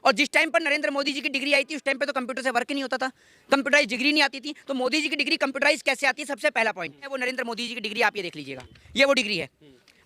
और जिस टाइम पर नरेंद्र मोदी जी की डिग्री आई थी उस टाइम पे तो कंप्यूटर से वर्क नहीं होता था, कंप्यूटराइज डिग्री नहीं आती थी। तो मोदी जी की डिग्री कंप्यूटराइज कैसे आती है, सबसे पहला पॉइंट है वो नरेंद्र मोदी जी की डिग्री, आप ये देख लीजिएगा, ये वो डिग्री है।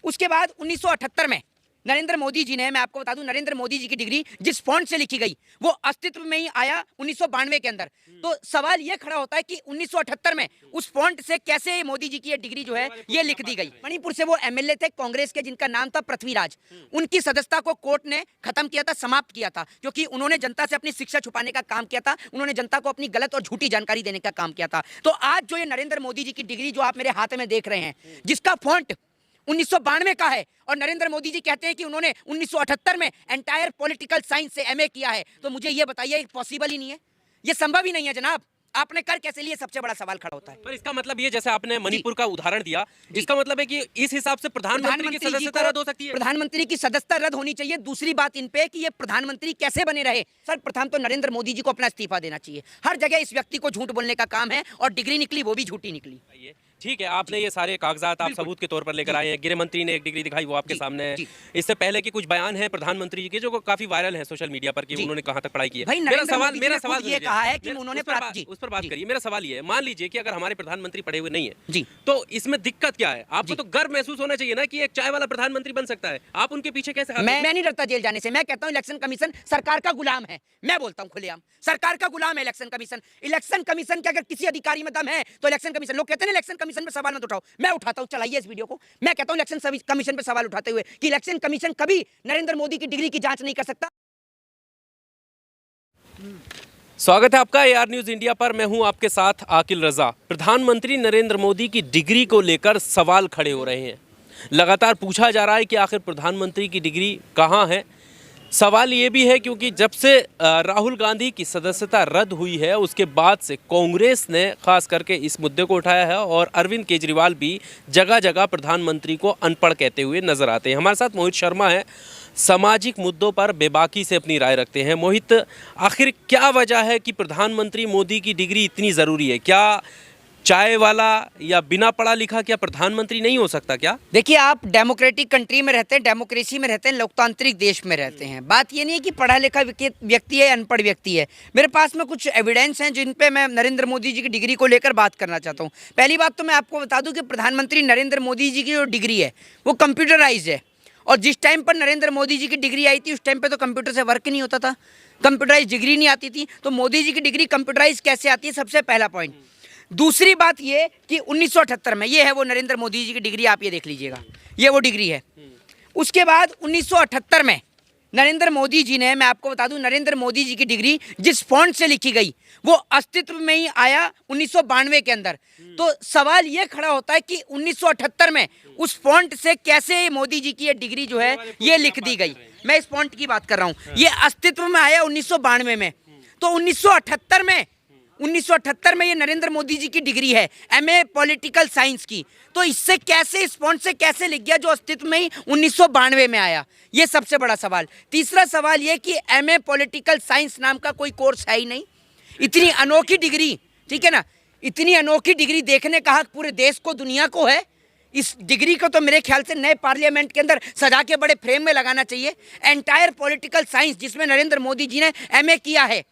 उसके बाद 1978 में नरेंद्र मोदी जी ने, मैं आपको बता दूं, नरेंद्र मोदी जी की डिग्री जिस फॉन्ट से लिखी गई वो अस्तित्व में ही आया 1992 के अंदर। तो सवाल ये खड़ा होता है कि 1978 में उस फॉन्ट से कैसे मोदी जी की ये डिग्री जो है ये लिख दी गई। मणिपुर से वो एमएलए थे कांग्रेस के जिनका नाम था पृथ्वीराज, उनकी सदस्यता को कोर्ट ने खत्म किया था, समाप्त किया था, क्योंकि उन्होंने जनता से अपनी शिक्षा छुपाने का काम किया था, उन्होंने जनता को अपनी गलत और झूठी जानकारी देने का काम किया था। तो आज जो ये नरेंद्र मोदी जी की डिग्री जो आप मेरे हाथ में देख रहे हैं, जिसका फॉन्ट 1992 का है, और नरेंद्र मोदी जी कहते हैं कि उन्होंने 1978 में एंटायर पॉलिटिकल साइंस से एमए किया है, तो मुझे ये बताइए पॉसिबल ही नहीं है, ये संभव ही नहीं है जनाब। आपने कर कैसे लिए, सबसे बड़ा सवाल खड़ा होता है। पर इसका मतलब ये, जैसे आपने मणिपुर का उदाहरण दिया, इसका मतलब है कि इस हिसाब से प्रधानमंत्री की सदस्यता रद्द हो सकती है। प्रधानमंत्री की सदस्यता रद्द होनी चाहिए। दूसरी बात इन पे कि ये प्रधानमंत्री कैसे बने रहे। सर प्रथम तो नरेंद्र मोदी जी को अपना इस्तीफा देना चाहिए। हर जगह इस व्यक्ति को झूठ बोलने का काम है, और डिग्री निकली वो भी झूठी निकली। ठीक है, आपने ये सारे कागजात आप सबूत के तौर पर लेकर आए हैं। गृह मंत्री ने एक डिग्री दिखाई, वो आपके सामने है। इससे पहले के कुछ बयान हैं प्रधानमंत्री जी के जो काफी वायरल हैं सोशल मीडिया पर कि उन्होंने कहां तक पढ़ाई की है। मेरा सवाल ये कहा है कि उन्होंने उस पर बात करिए। मेरा सवाल ये है, मान लीजिए कि अगर हमारे प्रधानमंत्री पढ़े हुए नहीं है तो इसमें दिक्कत क्या है? आपको तो गर्व महसूस होना चाहिए ना कि एक चाय वाला प्रधानमंत्री बन सकता है। आप उनके पीछे कैसे? मैं नहीं डरता जेल जाने से। मैं कहता हूं इलेक्शन कमीशन सरकार का गुलाम है। मैं बोलता हूं खुलेआम, सरकार का गुलाम है इलेक्शन कमीशन। इलेक्शन कमीशन के अगर किसी अधिकारी में दम है तो इलेक्शन कमीशन, लोग कहते हैं इलेक्शन कमीशन पे सवाल मत उठाओ, मैं उठाता हूं। चलाइए इस वीडियो को। मैं कहता हूं इलेक्शन कमीशन पे सवाल उठाते हुए कि इलेक्शन कमीशन कभी नरेंद्र मोदी की डिग्री की जांच नहीं कर सकता। स्वागत है आपका एआर न्यूज इंडिया पर। मैं हूं आपके साथ आकिल रजा। प्रधानमंत्री नरेंद्र मोदी की डिग्री को लेकर सवाल खड़े हो रहे हैं। लगातार पूछा जा रहा है कि आखिर प्रधानमंत्री की डिग्री कहां है। सवाल ये भी है क्योंकि जब से राहुल गांधी की सदस्यता रद्द हुई है उसके बाद से कांग्रेस ने खास करके इस मुद्दे को उठाया है, और अरविंद केजरीवाल भी जगह जगह प्रधानमंत्री को अनपढ़ कहते हुए नजर आते हैं। हमारे साथ मोहित शर्मा है, सामाजिक मुद्दों पर बेबाकी से अपनी राय रखते हैं। मोहित, आखिर क्या वजह है कि प्रधानमंत्री मोदी की डिग्री इतनी ज़रूरी है? क्या चाय वाला या बिना पढ़ा लिखा क्या प्रधानमंत्री नहीं हो सकता क्या? देखिए, आप डेमोक्रेटिक कंट्री में रहते हैं, डेमोक्रेसी में रहते हैं, लोकतांत्रिक देश में रहते हैं। बात ये नहीं है कि पढ़ा लिखा व्यक्ति है, अनपढ़ व्यक्ति है। मेरे पास में कुछ एविडेंस हैं जिन पे मैं नरेंद्र मोदी जी की डिग्री को लेकर बात करना चाहता हूँ। पहली बात तो मैं आपको बता दूं कि प्रधानमंत्री नरेंद्र मोदी जी की जो डिग्री है वो कंप्यूटराइज है, और जिस टाइम पर नरेंद्र मोदी जी की डिग्री आई थी उस टाइम पे तो कंप्यूटर से वर्क नहीं होता था, कंप्यूटराइज डिग्री नहीं आती थी। तो मोदी जी की डिग्री कंप्यूटराइज कैसे आती है, सबसे पहला पॉइंट। दूसरी बात ये कि 1978 में, ये है वो नरेंद्र मोदी जी की डिग्री, आप ये देख लीजिएगा, ये वो डिग्री है। उसके बाद 1978 में नरेंद्र मोदी जी ने, मैं आपको बता दूं, नरेंद्र मोदी जी की डिग्री जिस फॉन्ट से लिखी गई वो अस्तित्व में ही आया 1992 के अंदर। तो सवाल ये खड़ा होता है कि 1978 में उस फॉन्ट से कैसे मोदी जी की ये डिग्री जो है ये लिख दी गई। मैं इस फॉन्ट की बात कर रहा हूं, ये अस्तित्व में आया 1992 में। तो 1978 में ये नरेंद्र मोदी जी की डिग्री है एमए पॉलिटिकल साइंस की। तो इससे कैसे, इस फॉन्ट से कैसे लिख गया जो अस्तित्व में ही 1992 में आया, ये सबसे बड़ा सवाल। तीसरा सवाल ये कि एमए पॉलिटिकल साइंस नाम का कोई कोर्स है ही नहीं। इतनी अनोखी डिग्री, ठीक है ना, इतनी अनोखी डिग्री देखने का हक पूरे देश को, दुनिया को है। इस डिग्री को तो मेरे ख्याल से नए पार्लियामेंट के अंदर सजा के बड़े फ्रेम में लगाना चाहिए। एंटायर पॉलिटिकल साइंस जिसमें नरेंद्र मोदी जी ने एमए किया है,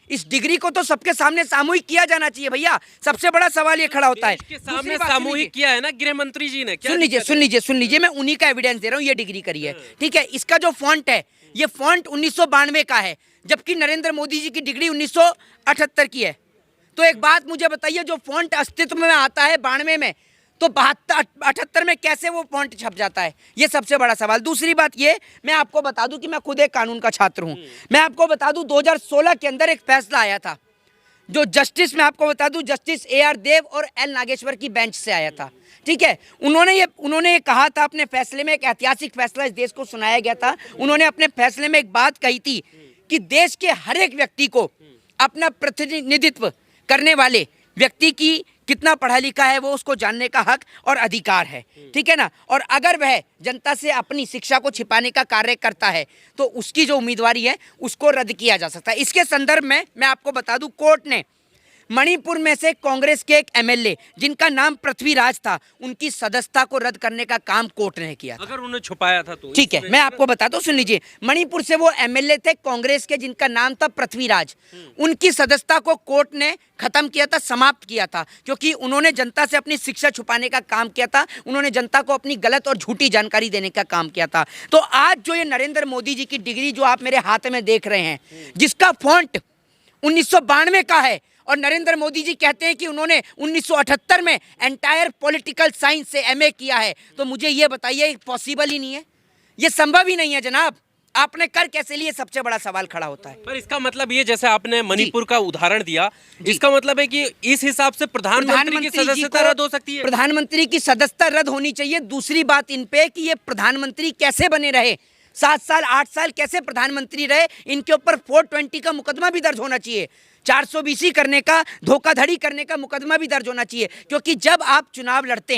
इस डिग्री को तो सबके सामने सामूहिक किया जाना चाहिए भैया। सबसे बड़ा सवाल ये खड़ा होता है के सामने सामूहिक किया है ना गृह मंत्री जी ने। सुन लीजिए, मैं उन्हीं का एविडेंस दे रहा हूँ। ये डिग्री करी है, ठीक है। इसका जो फॉन्ट है ये फॉन्ट 1992 का है, जबकि नरेंद्र मोदी जी की डिग्री 1978 की है। तो एक बात मुझे बताइए, जो फॉन्ट अस्तित्व में आता है 92 में, तो 78 में कैसे वो फॉन्ट छप जाता है, ये सबसे बड़ा सवाल। दूसरी बात ये, मैं आपको बता दूं कि मैं खुद एक कानून का छात्र हूं। मैं आपको बता दूं 2016 के अंदर एक फैसला आया था जो जस्टिस, मैं आपको बता दूं, जस्टिस AR देव और L नागेश्वर की बेंच से आया था, ठीक है। उन्होंने ये कहा था अपने फैसले में, एक ऐतिहासिक फैसला इस देश को सुनाया गया था। उन्होंने अपने फैसले में एक बात कही थी कि देश के हर एक व्यक्ति को अपना प्रतिनिधित्व करने वाले व्यक्ति की कितना पढ़ा लिखा है वो उसको जानने का हक और अधिकार है, ठीक है ना। और अगर वह जनता से अपनी शिक्षा को छिपाने का कार्य करता है तो उसकी जो उम्मीदवारी है उसको रद्द किया जा सकता है। इसके संदर्भ में मैं आपको बता दूं, कोर्ट ने मणिपुर में से कांग्रेस के एक एमएलए जिनका नाम पृथ्वीराज था, उनकी सदस्यता को रद्द करने का काम कोर्ट ने किया था। अगर उन्हें छुपाया था तो ठीक है, मैं आपको बताता हूँ, सुन लीजिए। मणिपुर से वो एमएलए थे कांग्रेस के जिनका नाम था पृथ्वीराज, उनकी सदस्यता को कोर्ट ने खत्म किया था, समाप्त किया था, क्योंकि उन्होंने जनता से अपनी शिक्षा छुपाने का काम किया था, उन्होंने जनता को अपनी गलत और झूठी जानकारी देने का काम किया था। तो आज जो ये नरेंद्र मोदी जी की डिग्री जो आप मेरे हाथ में देख रहे हैं, जिसका फॉन्ट 1992 का है, और नरेंद्र मोदी जी कहते हैं कि उन्होंने 1978 में एंटायर पॉलिटिकल साइंस से एमए किया है, तो मुझे ये बताइए, पॉसिबल ही नहीं है, ये संभव ही नहीं है जनाब। आपने कर कैसे लिए, सबसे बड़ा सवाल खड़ा होता है। पर इसका मतलब ये, जैसे आपने मणिपुर का उदाहरण दिया, इसका मतलब है कि इस हिसाब से प्रधानमंत्री की सदस्यता रद्द हो सकती है। प्रधानमंत्री की सदस्यता रद्द होनी चाहिए। दूसरी बात इन पे कि ये प्रधानमंत्री कैसे बने रहे, 7 साल 8 साल कैसे प्रधानमंत्री रहे, इनके ऊपर 420 का मुकदमा भी दर्ज होना चाहिए, 420 करने का, धोखाधड़ी करने का मुकदमा भी दर्ज होना चाहिए। क्योंकि जब आप चुनाव लड़ते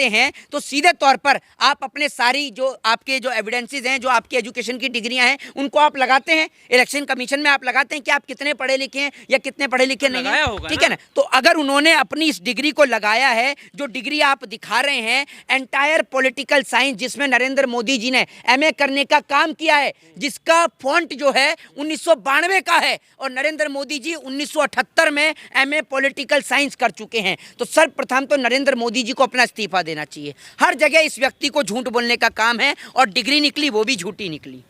हैं तो सीधे तौर पर आप अपने सारी जो आपके जो एविडेंसेस हैं, जो आपकी एजुकेशन की डिग्रियां हैं, उनको आप लगाते हैं, इलेक्शन कमीशन में आप लगाते हैं कि आप कितने पढ़े लिखे हैं या कितने पढ़े लिखे नहीं हैं, ठीक है ना। तो अगर उन्होंने अपनी इस डिग्री को लगाया है, जो डिग्री आप दिखा रहे हैं, एंटायर पॉलिटिकल साइंस, जिसमें नरेंद्र मोदी जी ने एमए करने का काम किया है, जिसका फॉन्ट जो है 1992 का है, और नरेंद्र मोदी जी 1978 में एमए पॉलिटिकल साइंस कर चुके हैं, तो सर्वप्रथम तो नरेंद्र मोदी जी को अपना इस्तीफा देना चाहिए। हर जगह इस व्यक्ति को झूठ बोलने का काम है, और डिग्री निकली वो भी झूठी निकली।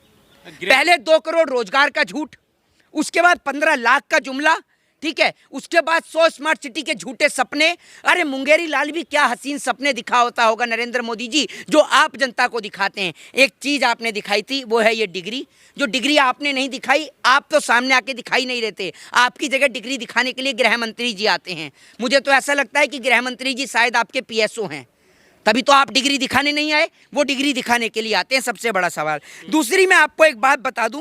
पहले 2 करोड़ रोजगार का झूठ, उसके बाद 15 लाख का जुमला, ठीक है, उसके बाद 100 स्मार्ट सिटी के झूठे सपने। अरे मुंगेरी लाल भी क्या हसीन सपने दिखा होता होगा नरेंद्र मोदी जी, जो आप जनता को दिखाते हैं। एक चीज आपने दिखाई थी, वो है ये डिग्री। जो डिग्री आपने नहीं दिखाई, आप तो सामने आके दिखाई नहीं रहते, आपकी जगह डिग्री दिखाने के लिए गृह मंत्री जी आते हैं। मुझे तो ऐसा लगता है कि गृह मंत्री जी शायद आपके पीएसओ हैं, तभी तो आप डिग्री दिखाने नहीं आए, वो डिग्री दिखाने के लिए आते हैं। सबसे बड़ा सवाल। दूसरी, मैं आपको एक बात बता दूं,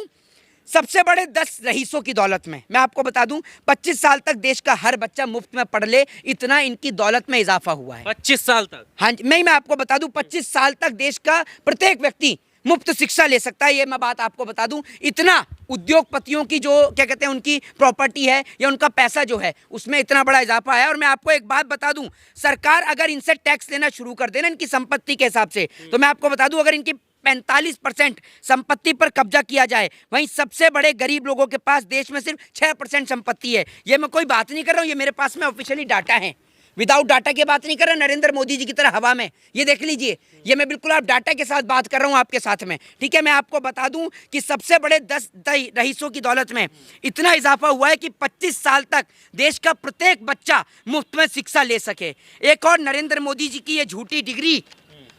सबसे बड़े 10 रईसों की दौलत में मैं आपको बता दूं, 25 साल तक देश का हर बच्चा मुफ्त में पढ़ ले, इतना इनकी दौलत में इजाफा हुआ है। 25 साल तक? हाँ जी, मैं आपको बता दूं, 25 साल तक देश का प्रत्येक व्यक्ति मुफ्त शिक्षा ले सकता है। ये मैं बात आपको बता दूं, इतना उद्योगपतियों की जो क्या कहते हैं उनकी प्रॉपर्टी है या उउनका पैसा जो है, उसमें इतना बड़ा इजाफा है। और मैं आपको एक बात बता दूं, सरकार अगर इनसे टैक्स लेना शुरू कर देना इनकी संपत्ति के हिसाब से, तो मैं आपको बता दूं, अगर इनकी 45% संपत्ति पर कब्जा किया जाए, वहीं सबसे बड़े गरीब लोगों के पास देश में सिर्फ 6% संपत्ति है। ये मैं कोई बात नहीं कर रहा हूँ, ये मेरे पास में ऑफिशियली डाटा है, विदाउट डाटा की बात नहीं कर रहा नरेंद्र मोदी जी की तरह हवा में। ये देख लीजिए, ये मैं बिल्कुल आप डाटा के साथ बात कर रहा हूँ आपके साथ में, ठीक है। मैं आपको बता दूं कि सबसे बड़े 10 रईसों की दौलत में इतना इजाफा हुआ है कि 25 साल तक देश का प्रत्येक बच्चा मुफ्त में शिक्षा ले सके। एक और नरेंद्र मोदी जी की ये झूठी डिग्री,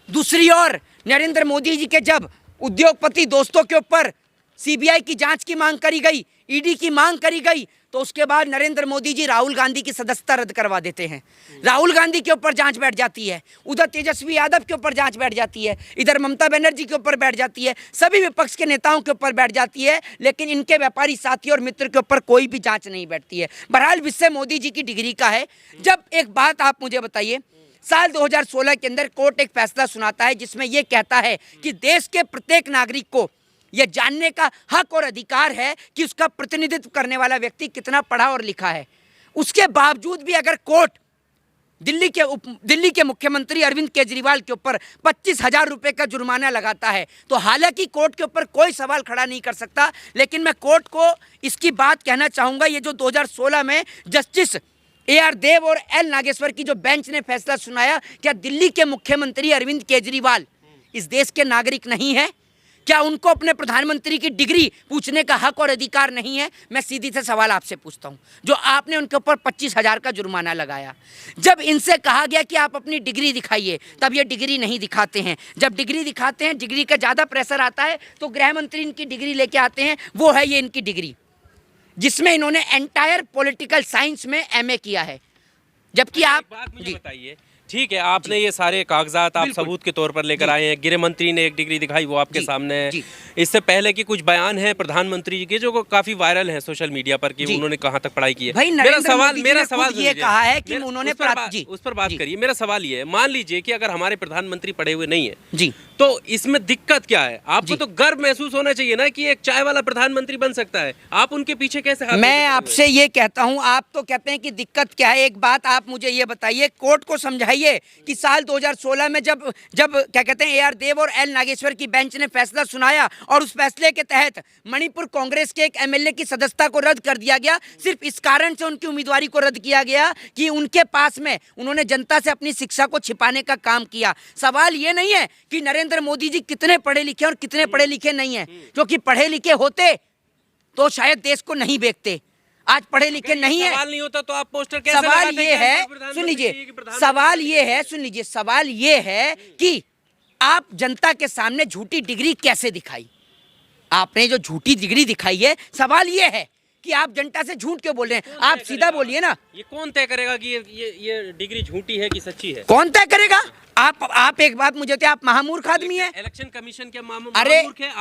दूसरी ओर नरेंद्र मोदी जी के जब उद्योगपति दोस्तों के ऊपर सीबीआई की जांच की मांग करी गई, ईडी की मांग करी गई, तो उसके बाद नरेंद्र मोदी जी राहुल गांधी की सदस्यता रद्द करवा देते हैं। राहुल गांधी के ऊपर जांच बैठ जाती है, उधर तेजस्वी यादव के ऊपर जांच बैठ जाती है, इधर ममता बनर्जी के ऊपर बैठ जाती है, सभी विपक्ष के नेताओं के ऊपर बैठ जाती है, लेकिन इनके व्यापारी साथी और मित्र के ऊपर कोई भी जांच नहीं बैठती है। बहरहाल विषय मोदी जी की डिग्री का है। जब एक बात आप मुझे बताइए, साल 2016 के अंदर कोर्ट एक फैसला सुनाता है जिसमें यह कहता है कि देश के प्रत्येक नागरिक को यह जानने का हक और अधिकार है कि उसका प्रतिनिधित्व करने वाला व्यक्ति कितना पढ़ा और लिखा है। उसके बावजूद भी अगर कोर्ट दिल्ली के मुख्यमंत्री अरविंद केजरीवाल के ऊपर 25,000 रुपए का जुर्माना लगाता है, तो हालांकि कोर्ट के ऊपर कोई सवाल खड़ा नहीं कर सकता, लेकिन मैं कोर्ट को इसकी बात कहना चाहूँगा, ये जो 2016 में जस्टिस AR देव और L नागेश्वर की जो बेंच ने फैसला सुनाया, क्या दिल्ली के मुख्यमंत्री अरविंद केजरीवाल इस देश के नागरिक नहीं है? क्या उनको अपने प्रधानमंत्री की डिग्री पूछने का हक और अधिकार नहीं है? मैं सीधी से सवाल आपसे पूछता हूं, जो आपने उनके ऊपर 25,000 का जुर्माना लगाया, जब इनसे कहा गया कि आप अपनी डिग्री दिखाइए, तब ये डिग्री नहीं दिखाते हैं। जब डिग्री दिखाते हैं, डिग्री का ज़्यादा प्रेशर आता है, तो गृह मंत्री इनकी डिग्री लेके आते हैं। वो है ये इनकी डिग्री, जिसमें इन्होंने एंटायर पॉलिटिकल साइंस में MA किया है। जबकि आप बात मुझे बताइए ठीक है, आपने ये सारे कागजात आप सबूत के तौर पर लेकर आए हैं। गृह मंत्री ने एक डिग्री दिखाई, वो आपके सामने है। इससे पहले की कुछ बयान है प्रधानमंत्री जी के जो काफी वायरल हैं सोशल मीडिया पर कि उन्होंने कहाँ तक पढ़ाई की है। भाई मेरा सवाल ये कहा है कि उन्होंने उस पर बात करिए। मेरा सवाल ये है, मान लीजिए कि अगर हमारे प्रधानमंत्री पढ़े हुए नहीं है जी, तो इसमें दिक्कत क्या है? आपको तो गर्व महसूस होना चाहिए ना कि एक चाय वाला प्रधानमंत्री बन सकता है। आप उनके पीछे कैसे हाथ? मैं आपसे ये कहता हूं, आप तो कहते हैं कि दिक्कत क्या है। एक बात आप मुझे ये बताइए, कोर्ट को समझाइए कि साल 2016 में जब क्या कहते हैं AR देव और L नागेश्वर की बेंच ने फैसला सुनाया और उस फैसले के तहत मणिपुर कांग्रेस के एक MLA की सदस्यता को रद्द कर दिया गया। सिर्फ इस कारण से उनकी उम्मीदवारी को रद्द किया गया कि उनके पास में उन्होंने जनता से अपनी शिक्षा को छिपाने का काम किया। सवाल ये नहीं है कि नरेंद्र मोदी जी कितने पढ़े लिखे और कितने पढ़े लिखे नहीं है, क्योंकि पढ़े लिखे होते तो शायद देश को नहीं बेचते। आज पढ़े लिखे नहीं है, सवाल नहीं होता तो आप पोस्टर कैसे सवाल ये है, सुन लीजिए, सवाल ये है, सुन लीजिए, सवाल ये है कि आप जनता के सामने झूठी डिग्री कैसे दिखाई। आपने जो झूठी डिग्री दिखाई है, सवाल ये है कि आप जनता से झूठ क्यों बोल रहे हैं। आप सीधा बोलिए ना। ये कौन तय करेगा कि ये डिग्री झूठी है कि सच्ची है? कौन तय करेगा? आप एक बात मुझे बताइए, आप महामूर्ख आदमी है। इलेक्शन कमीशन के अरे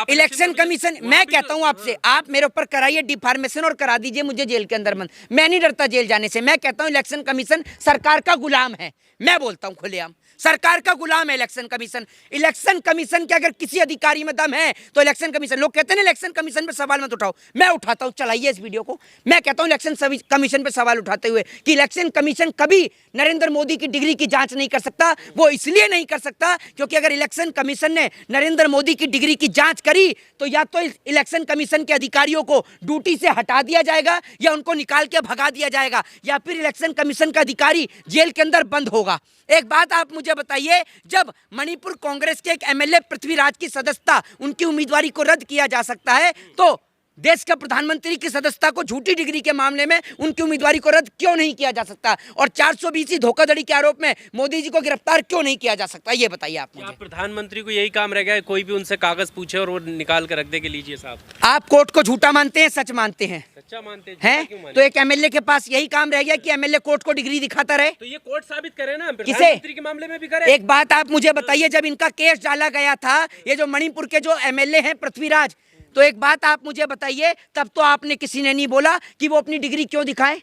इलेक्शन कमीशन, मैं कहता हूं आपसे, आप मेरे ऊपर कराइए डिफॉर्मेशन और करा दीजिए मुझे जेल के अंदर बंद। मैं नहीं डरता जेल जाने से। मैं कहता हूं इलेक्शन कमीशन सरकार का गुलाम है। मैं बोलता हूं खुलेआम, सरकार का गुलाम है इलेक्शन कमीशन। इलेक्शन कमीशन के अगर किसी अधिकारी में दम है तो इलेक्शन कमीशन। लोग कहते हैं ना इलेक्शन कमीशन पे सवाल मत उठाओ, मैं उठाता हूं। चलाइए इस वीडियो को। मैं कहता हूं इलेक्शन कमीशन पे सवाल उठाते हुए कि इलेक्शन कमीशन कभी नरेंद्र मोदी की डिग्री की जांच नहीं कर सकता। वो इसलिए नहीं कर सकता क्योंकि अगर इलेक्शन कमीशन ने नरेंद्र मोदी की डिग्री की जांच करी तो या तो इलेक्शन कमीशन के अधिकारियों को ड्यूटी से हटा दिया जाएगा या उनको निकाल के भगा दिया जाएगा या फिर इलेक्शन कमीशन का अधिकारी जेल के अंदर बंद होगा। एक बात आप मुझे बताइए, जब मणिपुर कांग्रेस के एक MLA पृथ्वीराज की सदस्यता, उनकी उम्मीदवारी को रद्द किया जा सकता है, तो देश का प्रधानमंत्री की सदस्यता को झूठी डिग्री के मामले में उनकी उम्मीदवारी को रद्द क्यों नहीं किया जा सकता? और 420 धोखाधड़ी के आरोप में मोदी जी को गिरफ्तार क्यों नहीं किया जा सकता? ये बताइए आप मुझे। प्रधानमंत्री को यही काम रह गया है, कोई भी उनसे कागज पूछे और वो निकाल कर रख दे के लीजिए साहब। आप कोर्ट को झूठा मानते हैं, सच मानते हैं? सच्चा मानते हैं। तो एक MLA के पास यही काम रह गया कि MLA कोर्ट को डिग्री दिखाता रहे। तो ये कोर्ट साबित करे ना, किसे? प्रधानमंत्री के मामले में भी करे। एक बात आप मुझे बताइए, जब इनका केस डाला गया था, ये जो मणिपुर के जो MLA हैं पृथ्वीराज, तो एक बात आप मुझे बताइए, तब तो आपने किसी ने नहीं बोला कि वो अपनी डिग्री क्यों दिखाएं।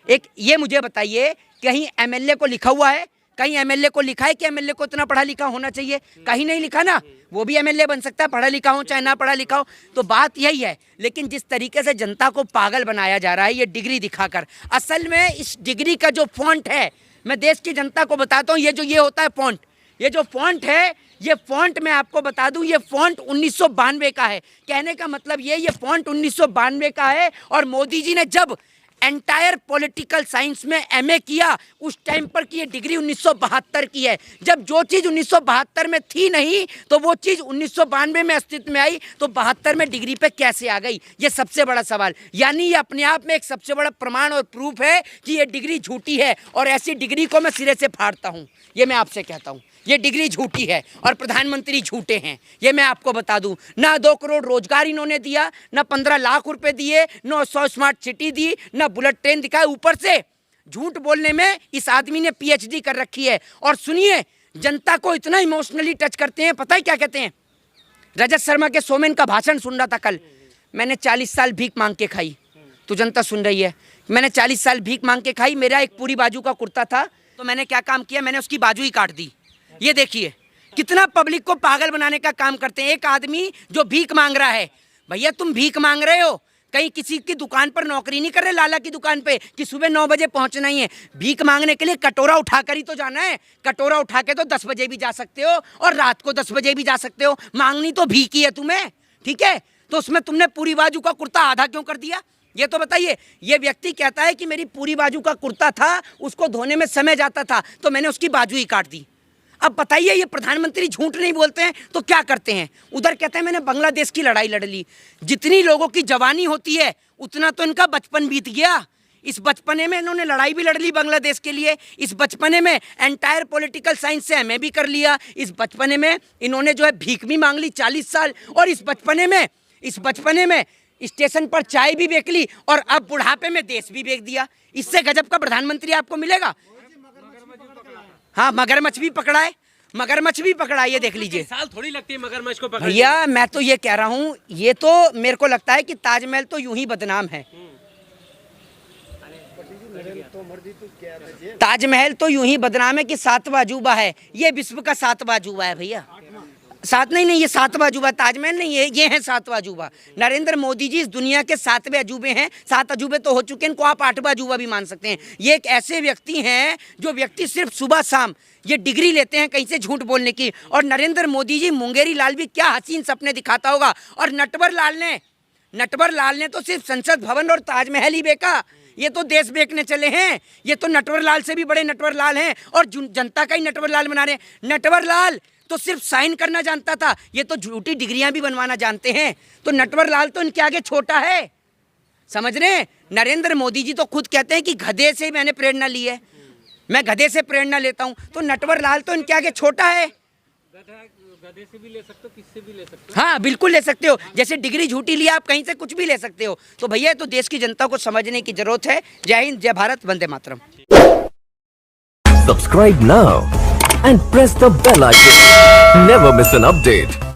एक ये मुझे बताइए, कहीं MLA को लिखा हुआ है, कहीं MLA को लिखा है कि MLA को इतना पढ़ा लिखा होना चाहिए? कहीं नहीं लिखा ना। वो भी MLA बन सकता है, पढ़ा लिखा हो चाहे ना पढ़ा लिखा हो। तो बात यही है। लेकिन जिस तरीके से जनता को पागल बनाया जा रहा है ये डिग्री दिखाकर, असल में इस डिग्री का जो फॉन्ट है, मैं देश की जनता को बताता हूँ, ये होता है फॉन्ट, ये जो फॉन्ट है, ये फॉन्ट मैं आपको बता दूं, ये फॉन्ट 1992 का है। कहने का मतलब ये फॉन्ट 1992 का है। और मोदी जी ने जब एंटायर पॉलिटिकल साइंस में MA किया, उस टाइम पर की ये डिग्री 1972 की है। जब जो चीज़ 1972 में थी नहीं, तो वो चीज़ 1992 में अस्तित्व में आई, तो 72 में डिग्री पे कैसे आ गई? ये सबसे बड़ा सवाल। यानी ये अपने आप में एक सबसे बड़ा प्रमाण और प्रूफ है कि ये डिग्री झूठी है। और ऐसी डिग्री को मैं सिरे से फाड़ता हूँ। ये मैं आपसे कहता हूँ, ये डिग्री झूठी है और प्रधानमंत्री झूठे हैं। ये मैं आपको बता दूं। ना 2 करोड़ रोजगार इन्होंने दिया, ना 15 लाख रुपए दिए, ना 100 स्मार्ट सिटी दी, ना बुलेट ट्रेन दिखाए। ऊपर से झूठ बोलने में इस आदमी ने PhD कर रखी है। और सुनिए, जनता को इतना इमोशनली टच करते हैं, पता है क्या कहते हैं? रजत शर्मा के सोमेन का भाषण सुन रहा था कल। मैंने 40 साल भीख मांग के खाई, तो जनता सुन रही है। मैंने 40 साल भीख मांग के खाई। मेरा एक पूरी बाजू का कुर्ता था, तो मैंने क्या काम किया, मैंने उसकी बाजू ही काट दी। ये देखिए कितना पब्लिक को पागल बनाने का काम करते हैं। एक आदमी जो भीख मांग रहा है, भैया तुम भीख मांग रहे हो, कहीं किसी की दुकान पर नौकरी नहीं कर रहे, लाला की दुकान पे, कि सुबह 9 बजे पहुंचना ही है। भीख मांगने के लिए कटोरा उठाकर ही तो जाना है। कटोरा उठा के तो 10 बजे भी जा सकते हो और रात को 10 बजे भी जा सकते हो। मांगनी तो भीख ही है तुम्हें, ठीक है? तो उसमें तुमने पूरी बाजू का कुर्ता आधा क्यों कर दिया? ये तो बताइए। ये व्यक्ति कहता है कि मेरी पूरी बाजू का कुर्ता था, उसको धोने में समय जाता था, तो मैंने उसकी बाजू ही काट दी। अब बताइए, ये प्रधानमंत्री झूठ नहीं बोलते हैं तो क्या करते हैं? उधर कहते हैं मैंने बांग्लादेश की लड़ाई लड़ ली। जितनी लोगों की जवानी होती है उतना तो इनका बचपन बीत गया। इस बचपने में इन्होंने लड़ाई भी लड़ ली बांग्लादेश के लिए। इस बचपने में एंटायर पॉलिटिकल साइंस से MA भी कर लिया। इस बचपने में इन्होंने जो है भीख भी मांग ली 40 साल। और इस बचपने में स्टेशन पर चाय भी बेच ली और अब बुढ़ापे में देश भी बेच दिया। इससे गजब का प्रधानमंत्री आपको मिलेगा? हाँ, मगरमच्छ भी पकड़ा है, मगरमच्छ भी पकड़ा है, ये देख लीजिए। साल थोड़ी लगती है मगरमच्छ को पकड़ने। भैया मैं तो ये कह रहा हूँ, ये तो मेरे को लगता है कि ताजमहल तो यूं ही बदनाम है। ताजमहल तो यूं ही बदनाम है कि 7वां अजूबा है, ये विश्व का 7वां अजूबा है भैया। 7 नहीं, ये 7वां अजूबा, ताजमहल नहीं है, ये है 7वां अजूबा। नरेंद्र मोदी जी इस दुनिया के 7वें अजूबे हैं। 7 अजूबे तो हो चुके हैं, इनको आप 8वां अजूबा भी मान सकते हैं। ये एक ऐसे व्यक्ति हैं जो व्यक्ति सिर्फ सुबह शाम ये डिग्री लेते हैं कहीं से झूठ बोलने की। और नरेंद्र मोदी जी, मुंगेरी लाल भी क्या हसीन सपने दिखाता होगा। और नटवर लाल ने तो सिर्फ संसद भवन और ताजमहल ही बेचा, ये तो देश बेचने चले हैं। ये तो नटवर लाल से भी बड़े नटवर लाल हैं और जनता का ही नटवर लाल बना रहे हैं। नटवर लाल तो सिर्फ साइन करना जानता था, ये तो झूठी डिग्रियां भी बनवाना जानते हैं। तो नटवर लाल तो इनके आगे छोटा है, समझ रहे हैं। नरेंद्र मोदी जी तो खुद कहते हैं कि गधे से मैंने प्रेरणा ली है, मैं गधे से प्रेरणा लेता हूं। तो नटवर लाल तो इनके आगे छोटा है। गधे से भी ले सकते हो, किससे भी ले सकते हो। हाँ बिल्कुल ले सकते हो, जैसे डिग्री झूठी लिया आप कहीं से कुछ भी ले सकते हो। तो भैया तो देश की जनता को समझने की जरूरत है। जय हिंद, जय Bharat, Vande Mataram. Subscribe now and press the bell icon. Never miss an update.